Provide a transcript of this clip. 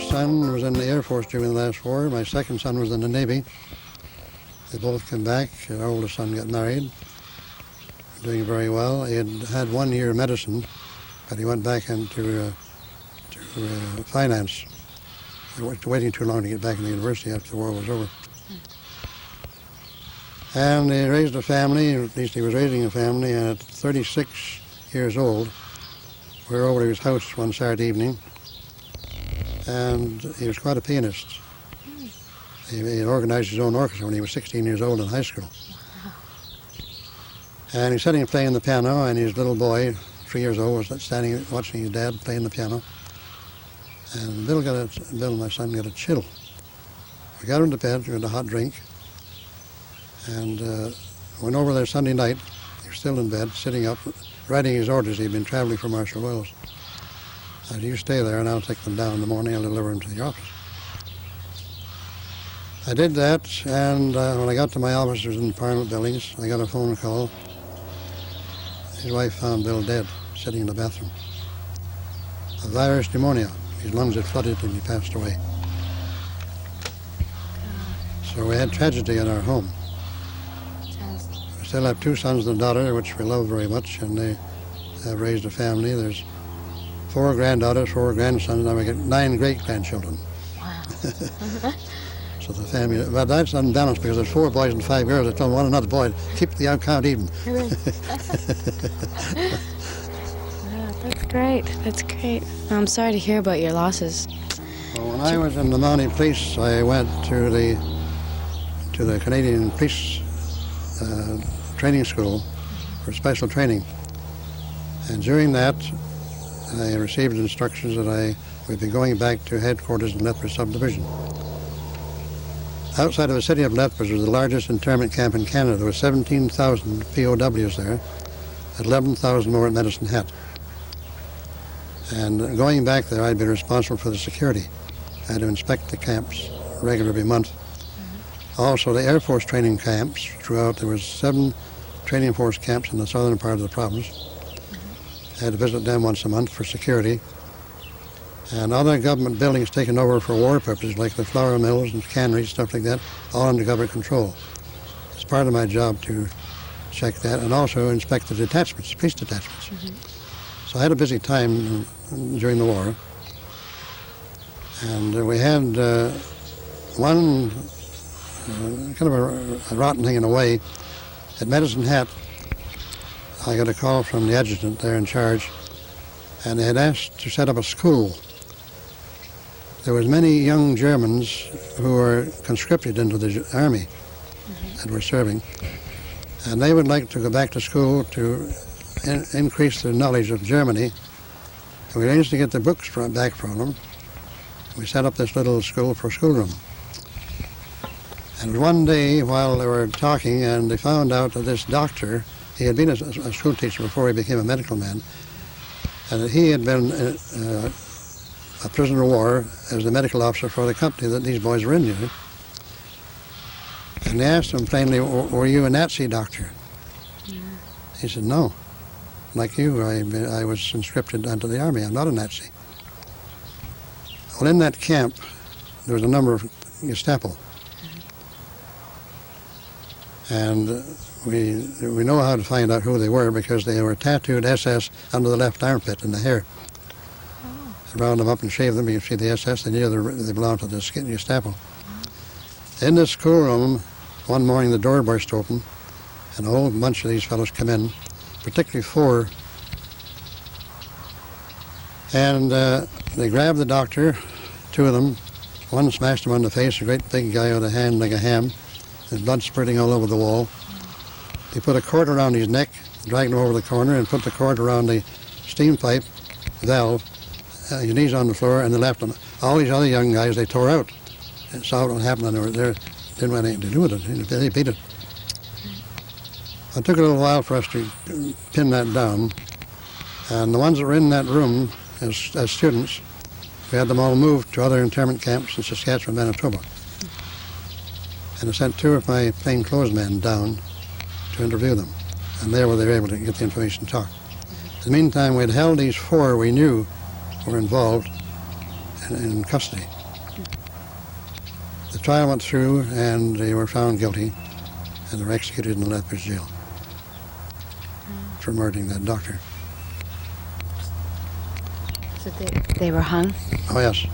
oldest son was in the Air Force during the last war. My second son was in the Navy. They both came back. Our oldest son got married, doing very well. He had 1 year medicine, but he went back into finance. He was waiting too long to get back in the university after the war was over. And he raised a family, at least he was raising a family, and at 36 years old, we were over to his house one Saturday evening, and he was quite a pianist. He organized his own orchestra when he was 16 years old in high school. And he's sitting playing the piano, and his little boy, 3 years old, was standing watching his dad playing the piano. And Bill, my son, got a chill. We got him to bed, we had a hot drink, and went over there Sunday night. He was still in bed, sitting up, writing his orders. He'd been traveling for Marshal Wells. I said, you stay there and I'll take them down in the morning, I'll deliver them to the office. I did that, and when I got to my office, it was in the Parliament buildings, I got a phone call. His wife found Bill dead, sitting in the bathroom. A virus pneumonia. His lungs had flooded and he passed away. So we had tragedy in our home. We still have 2 sons and a daughter, which we love very much, and they have raised a family. There's 4 granddaughters, 4 grandsons, now we get 9 great-grandchildren. Wow. So the family, but that's unbalanced because there's 4 boys and 5 girls. I told one another boy, keep the count even. That's great. That's great. I'm sorry to hear about your losses. Well, when I was in the Mountie Police, I went to the Canadian Police training school for special training. And during that, I received instructions that I would be going back to headquarters in Lethbridge subdivision. Outside of the city of Lethbridge was the largest internment camp in Canada. There were 17,000 POWs there, 11,000 more at Medicine Hat. And going back there, I'd be responsible for the security. I had to inspect the camps regularly every month. Also, the Air Force training camps throughout, there was 7 training force camps in the southern part of the province. I had to visit them once a month for security. And other government buildings taken over for war purposes, like the flour mills and canneries, stuff like that, all under government control. It's part of my job to check that and also inspect the detachments, police detachments. So I had a busy time during the war. And we had one kind of a rotten thing in a way. At Medicine Hat, I got a call from the adjutant there in charge, and they had asked to set up a school. There was many young Germans who were conscripted into the army that were serving, and they would like to go back to school to increase their knowledge of Germany. And we arranged to get the books back from them. We set up this little school for schoolroom. And one day while they were talking, and they found out that this doctor, he had been a school teacher before he became a medical man, and that he had been a prisoner of war as the medical officer for the company that these boys were in. You know? And they asked him plainly, were you a Nazi doctor? He said, no. Like you, I was conscripted into the army. I'm not a Nazi. Well, in that camp, there was a number of Gestapo. And we know how to find out who they were because they were tattooed SS under the left armpit in the hair. Round them up and shave them. You see the SS, they knew they belonged to the Gestapo. In the schoolroom, one morning the door burst open, and a whole bunch of these fellows come in, particularly 4. And they grabbed the doctor, 2 of them. One smashed him on the face, a great big guy with a hand like a ham, his blood spurting all over the wall. They put a cord around his neck, dragged him over the corner, and put the cord around the steam pipe valve. His knees on the floor, and they left him. All these other young guys, they tore out and saw what happened, and they were there. Didn't want anything to do with it. They beat it. It took a little while for us to pin that down, and the ones that were in that room as students, we had them all moved to other internment camps in Saskatchewan, Manitoba. And I sent 2 of my plainclothesmen down to interview them, and there they were able to get the information talk. In the meantime, we'd held these 4 we knew were involved in custody. The trial went through, and they were found guilty, and they were executed in the Lethbridge jail for murdering that doctor. So they were hung? Oh, yes.